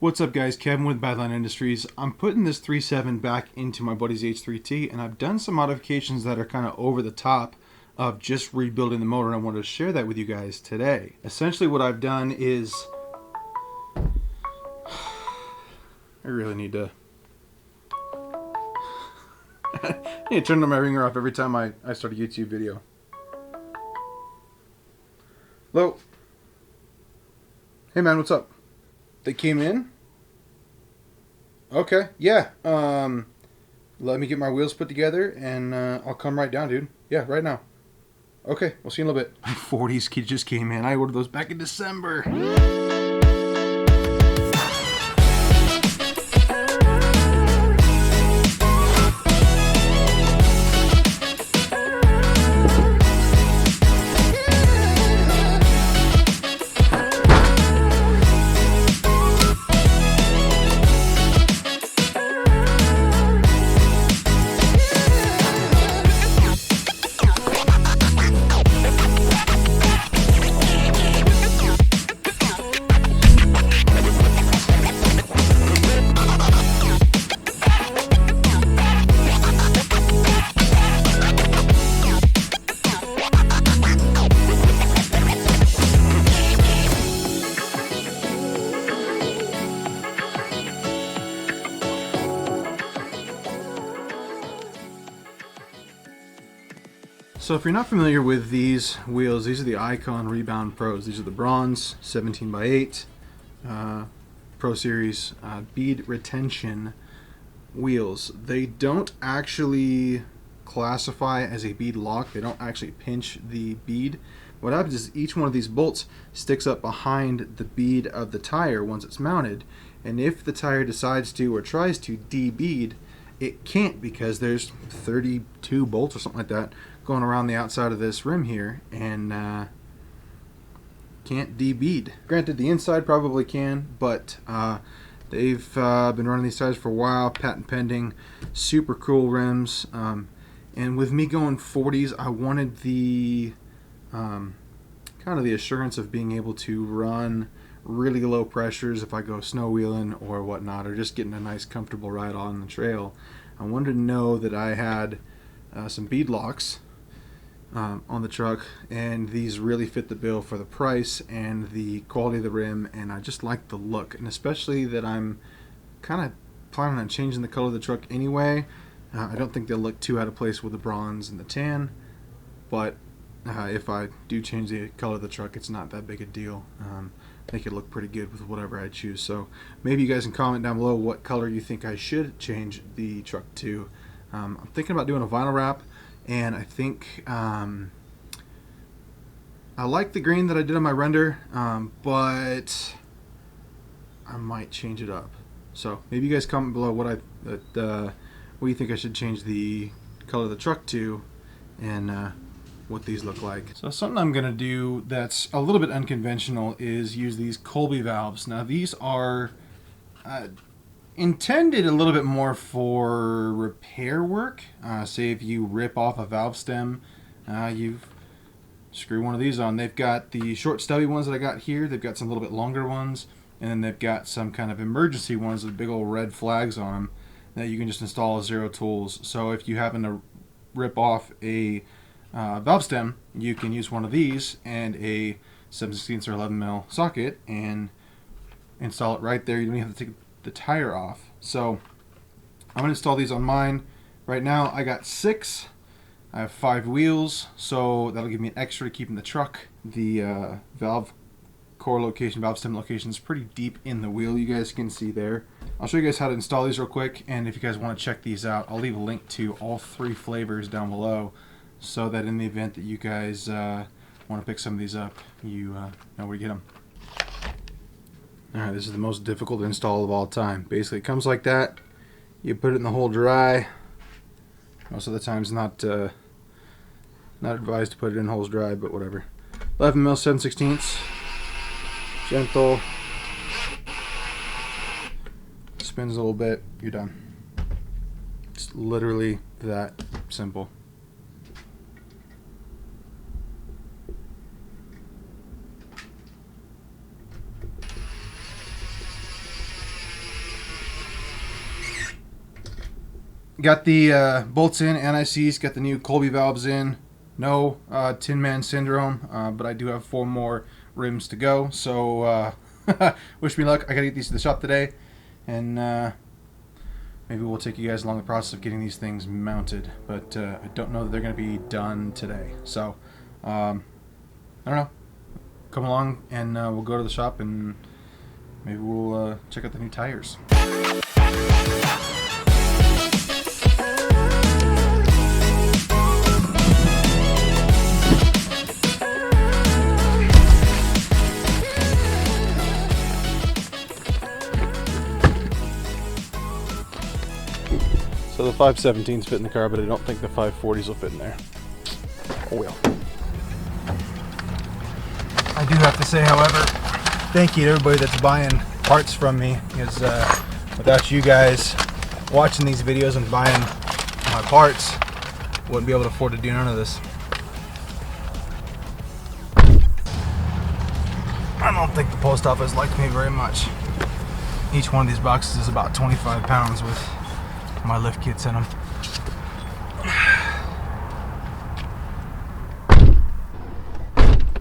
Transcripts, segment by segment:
What's up guys, Kevin with Badland Industries. I'm putting this 3.7 back into my buddy's H3T, and I've done some modifications that are kind of over the top of just rebuilding the motor, and I wanted to share that with you guys today. Essentially what I've done is, I really need to turn my ringer off every time I start a YouTube video. Hello? Hey man, what's up? They came in? Okay, yeah. Let me get my wheels put together and I'll come right down, dude. Yeah, right now. Okay, we'll see you in a little bit. My 40s kit just came in. I ordered those back in December. So if you're not familiar with these wheels, these are the Icon Rebound Pros. These are the bronze 17x8 Pro Series bead retention wheels. They don't actually classify as a bead lock. They don't actually pinch the bead. What happens is each one of these bolts sticks up behind the bead of the tire once it's mounted, and if the tire decides to or tries to de-bead, it can't, because there's 32 bolts or something like that going around the outside of this rim here, and can't de-bead. Granted, the inside probably can, but they've been running these tires for a while, patent pending, super cool rims, and with me going 40s, I wanted the kind of the assurance of being able to run really low pressures if I go snow wheeling or whatnot, or just getting a nice comfortable ride on the trail. I wanted to know that I had some beadlocks on the truck, and these really fit the bill for the price and the quality of the rim, and I just like the look, and especially that I'm kind of planning on changing the color of the truck anyway. I don't think they'll look too out of place with the bronze and the tan, but if I do change the color of the truck, it's not that big a deal. Make it look pretty good with whatever I choose. So maybe you guys can comment down below what color you think I should change the truck to. I'm thinking about doing a vinyl wrap, and I think I like the green that I did on my render, but I might change it up. So maybe you guys comment below what you think I should change the color of the truck to, and what these look like. So something I'm gonna do that's a little bit unconventional is use these Colby valves. Now these are intended a little bit more for repair work. Say if you rip off a valve stem, you screw one of these on. They've got the short stubby ones that I got here, they've got some little bit longer ones, and then they've got some kind of emergency ones with big old red flags on them that you can just install as zero tools. So if you happen to rip off a valve stem, you can use one of these and a 7/16 or 11mm socket and install it right there. You don't even have to take the tire off. So I'm going to install these on mine. Right now I got 6. I have 5 wheels, so that'll give me an extra to keep in the truck. The valve core location, valve stem location is pretty deep in the wheel, you guys can see there. I'll show you guys how to install these real quick, and if you guys want to check these out, I'll leave a link to all 3 flavors down below, so that in the event that you guys want to pick some of these up, you know where to get them. Alright, this is the most difficult install of all time. Basically, it comes like that. You put it in the hole dry. Most of the times not advised to put it in holes dry, but whatever. 11mm 7/16. Gentle. Spins a little bit, you're done. It's literally that simple. got the bolts in, anti-seize, got the new Colby valves in. No Tin Man syndrome, but I do have 4 more rims to go. So wish me luck. I gotta get these to the shop today, and maybe we'll take you guys along the process of getting these things mounted. But I don't know that they're gonna be done today. So I don't know. Come along and we'll go to the shop and maybe we'll check out the new tires. So the 517s fit in the car, but I don't think the 540s will fit in there. Oh well. I do have to say, however, thank you to everybody that's buying parts from me, because without you guys watching these videos and buying my parts, I wouldn't be able to afford to do none of this. I don't think the post office liked me very much. Each one of these boxes is about 25 pounds with my lift kits in them.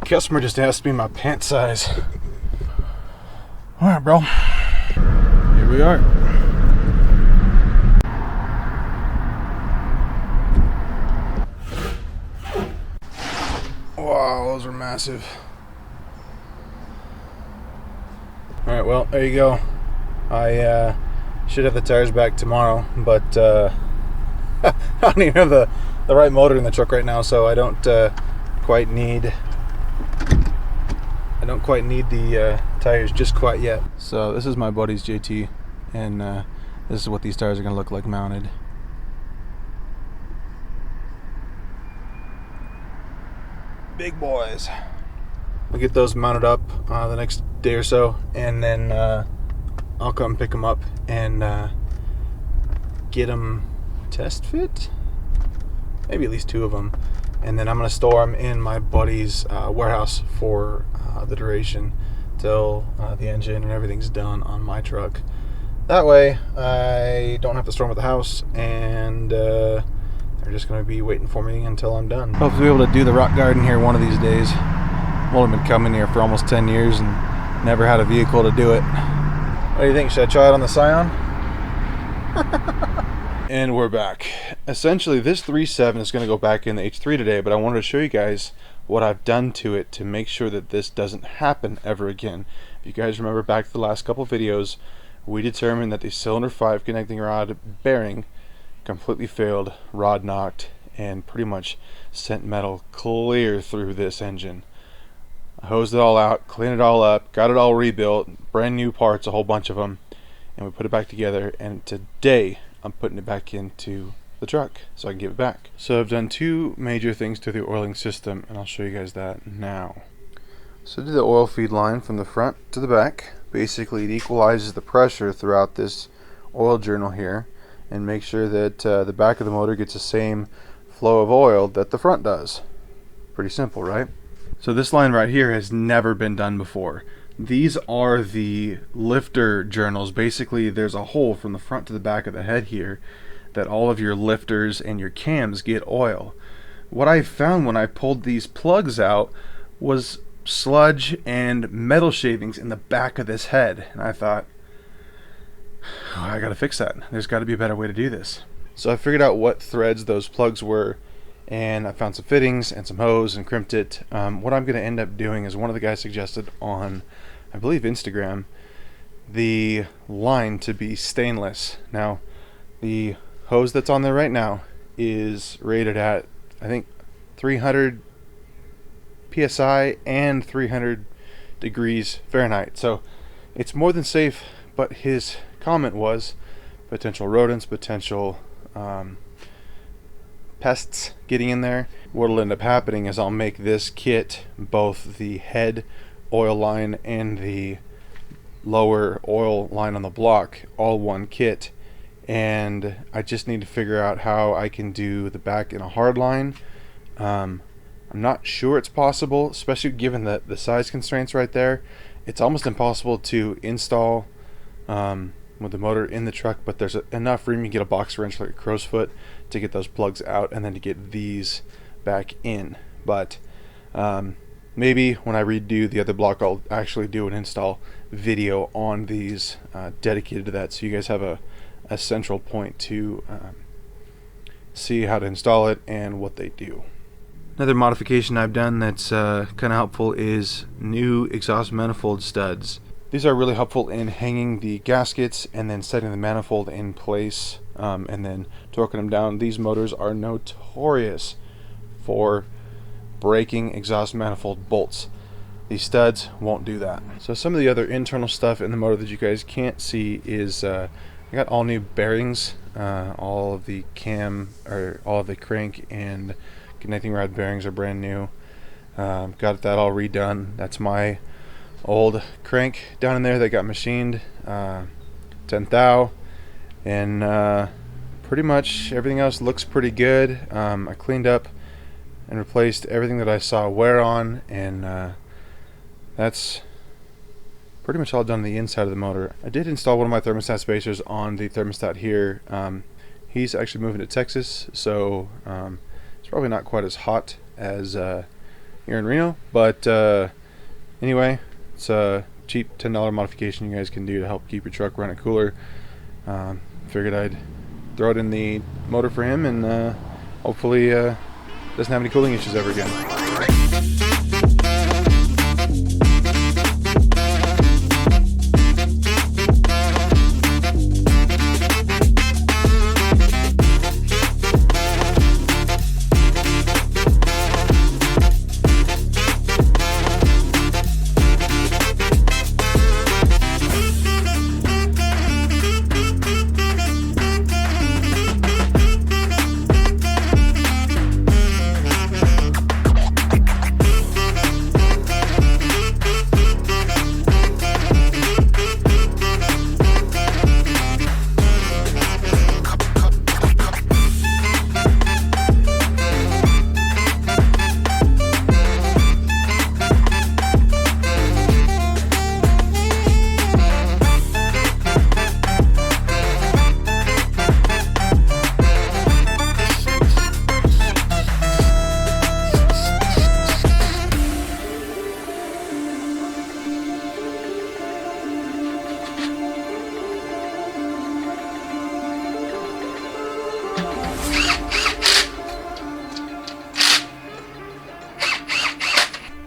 Customer just asked me my pant size. Alright, bro. Here we are. Wow, those are massive. Alright, well, there you go. I should have the tires back tomorrow, but I don't even have the right motor in the truck right now, so I don't quite need the tires just quite yet. So this is my buddy's JT, and this is what these tires are going to look like mounted. Big boys. We'll get those mounted up the next day or so, and then I'll come pick them up and get them test fit, maybe at least 2 of them, and then I'm going to store them in my buddy's warehouse for the duration till the engine and everything's done on my truck. That way I don't have to store them at the house, and they're just going to be waiting for me until I'm done. Hopefully be able to do the rock garden here one of these days. I've only been coming here for almost 10 years and never had a vehicle to do it. What do you think? Should I try it on the Scion? And we're back. Essentially, this 3.7 is going to go back in the H3 today, but I wanted to show you guys what I've done to it to make sure that this doesn't happen ever again. If you guys remember back to the last couple videos, we determined that the cylinder 5 connecting rod bearing completely failed, rod knocked, and pretty much sent metal clear through this engine. I hosed it all out, cleaned it all up, got it all rebuilt, brand new parts, a whole bunch of them, and we put it back together, and today I'm putting it back into the truck so I can give it back. So I've done 2 major things to the oiling system, and I'll show you guys that now. So I did the oil feed line from the front to the back. Basically it equalizes the pressure throughout this oil journal here and make sure that the back of the motor gets the same flow of oil that the front does. Pretty simple, right? So this line right here has never been done before. These are the lifter journals. Basically there's a hole from the front to the back of the head here that all of your lifters and your cams get oil. What I found when I pulled these plugs out was sludge and metal shavings in the back of this head, and I thought, oh, I gotta fix that. There's got to be a better way to do this. So I figured out what threads those plugs were, and I found some fittings and some hose and crimped it. What I'm going to end up doing is, one of the guys suggested on, I believe, Instagram, the line to be stainless. Now the hose that's on there right now is rated at, I think, 300 psi and 300 degrees Fahrenheit, so it's more than safe. But his comment was potential rodents, potential pests getting in there. What'll end up happening is I'll make this kit, both the head oil line and the lower oil line on the block, all one kit, and I just need to figure out how I can do the back in a hard line. I'm not sure it's possible, especially given the size constraints right there. It's almost impossible to install with the motor in the truck, but there's enough room. You get a box wrench like a crow's foot to get those plugs out and then to get these back in. But maybe when I redo the other block, I'll actually do an install video on these dedicated to that, so you guys have a central point to see how to install it and what they do. Another modification I've done that's kind of helpful is new exhaust manifold studs. These are really helpful in hanging the gaskets and then setting the manifold in place and then torquing them down. These motors are notorious for breaking exhaust manifold bolts. These studs won't do that. So some of the other internal stuff in the motor that you guys can't see is I got all new bearings. All of the crank and connecting rod bearings are brand new. Got that all redone. That's my old crank down in there that got machined 10 thou, and pretty much everything else looks pretty good. I cleaned up and replaced everything that I saw wear on, and that's pretty much all done on the inside of the motor. I did install one of my thermostat spacers on the thermostat here. He's actually moving to Texas, so it's probably not quite as hot as here in Reno, but anyway, it's a cheap $10 modification you guys can do to help keep your truck running cooler. Figured I'd throw it in the motor for him, and hopefully doesn't have any cooling issues ever again.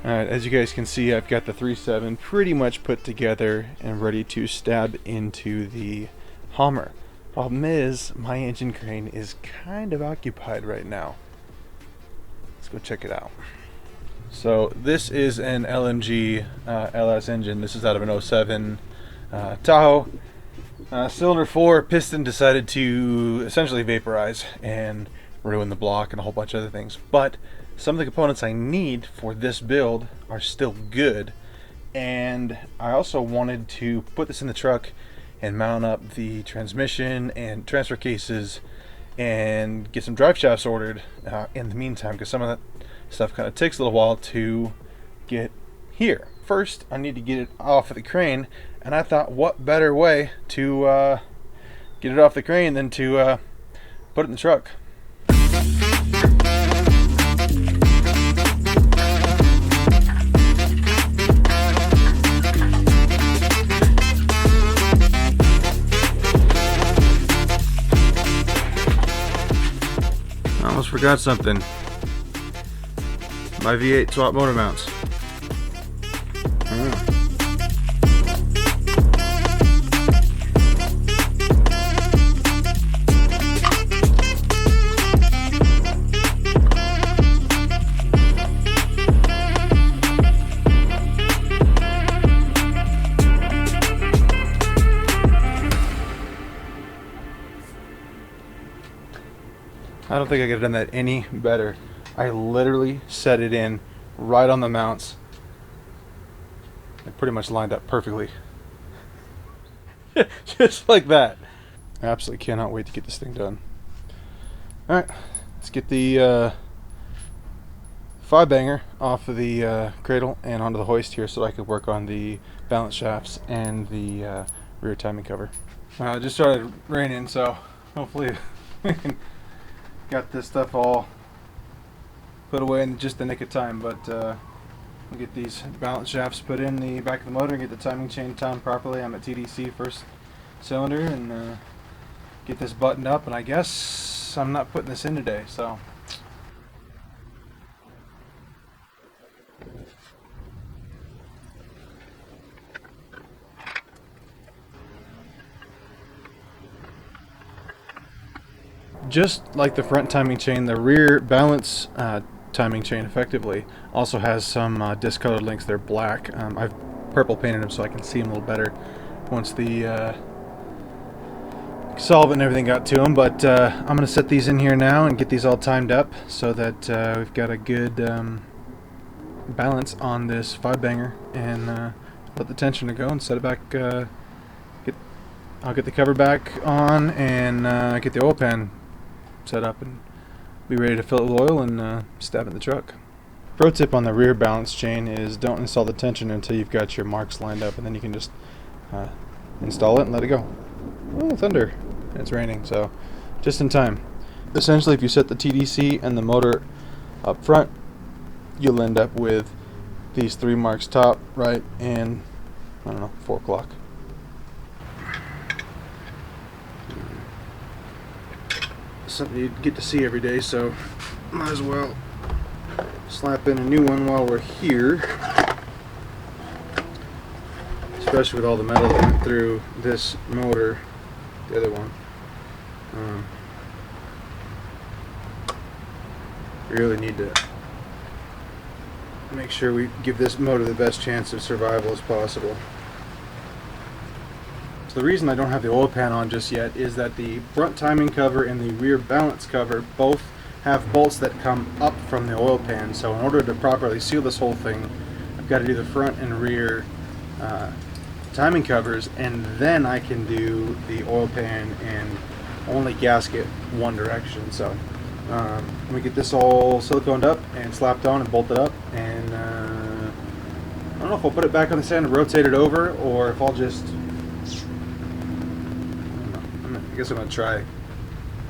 Alright, as you guys can see, I've got the 3.7 pretty much put together and ready to stab into the Hummer. Problem is, my engine crane is kind of occupied right now. Let's go check it out. So this is an LMG LS engine. This is out of an 07 Tahoe. Cylinder 4 piston decided to essentially vaporize and ruin the block and a whole bunch of other things. But some of the components I need for this build are still good, and I also wanted to put this in the truck and mount up the transmission and transfer cases and get some drive shafts ordered in the meantime, because some of that stuff kind of takes a little while to get here. First, I need to get it off of the crane, and I thought, what better way to get it off the crane than to put it in the truck. I almost forgot something. My V8 swap motor mounts. I don't think I could have done that any better. I literally set it in right on the mounts. It pretty much lined up perfectly. Just like that. I absolutely cannot wait to get this thing done. Alright, let's get the 5-banger off of the cradle and onto the hoist here so that I could work on the balance shafts and the rear timing cover. It just started raining, so hopefully we can got this stuff all put away in just the nick of time. But we'll get these balance shafts put in the back of the motor and get the timing chain timed properly. I'm at TDC first cylinder, and get this buttoned up. And I guess I'm not putting this in today, so. Just like the front timing chain, the rear balance timing chain effectively also has some discolored links. They're black. I've purple painted them so I can see them a little better once the solvent and everything got to them. But I'm going to set these in here now and get these all timed up so that we've got a good balance on this 5-banger, and let the tensioner go and set it back. I'll get the cover back on and get the oil pan set up and be ready to fill it with oil and stab it in the truck. Pro tip on the rear balance chain is don't install the tensioner until you've got your marks lined up, and then you can just install it and let it go. Oh, thunder. It's raining, so just in time. Essentially, if you set the TDC and the motor up front, you'll end up with these 3 marks top, right, and I don't know, 4 o'clock. Something you get to see every day, so might as well slap in a new one while we're here, especially with all the metal that went through this motor, the other one. We really need to make sure we give this motor the best chance of survival as possible. So the reason I don't have the oil pan on just yet is that the front timing cover and the rear balance cover both have bolts that come up from the oil pan. So in order to properly seal this whole thing, I've got to do the front and rear timing covers, and then I can do the oil pan and only gasket one direction. So let me get this all siliconed up and slapped on and bolted up, and I don't know if I'll put it back on the stand and rotate it over, or if I'll just, I guess I'm going to try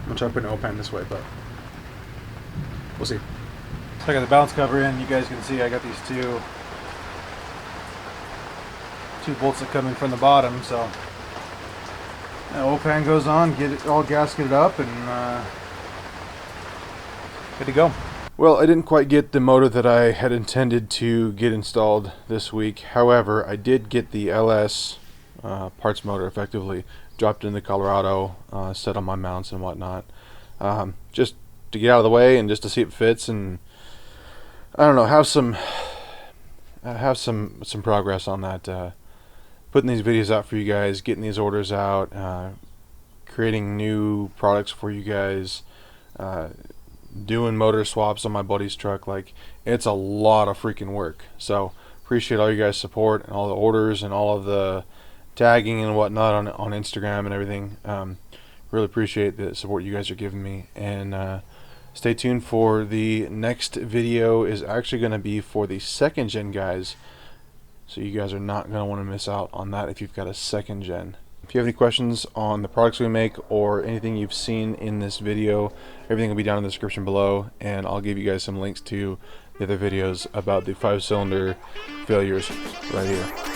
putting an oil pan this way, but we'll see. So I got the balance cover in. You guys can see I got these two bolts that come in from the bottom. So the oil pan goes on, get it all gasketed up, and good to go. Well, I didn't quite get the motor that I had intended to get installed this week. However, I did get the LS parts motor effectively dropped into Colorado, set on my mounts and whatnot, just to get out of the way and just to see if it fits, and I don't know, have some progress on that. Putting these videos out for you guys, getting these orders out, creating new products for you guys, doing motor swaps on my buddy's truck. Like, it's a lot of freaking work. So appreciate all you guys' support and all the orders and all of the tagging and whatnot on Instagram and everything. Really appreciate the support you guys are giving me, and stay tuned for the next video. Is actually going to be for the 2nd gen guys, so you guys are not going to want to miss out on that if you've got a 2nd gen. If you have any questions on the products we make or anything you've seen in this video, everything will be down in the description below, and I'll give you guys some links to the other videos about the 5-cylinder failures right here.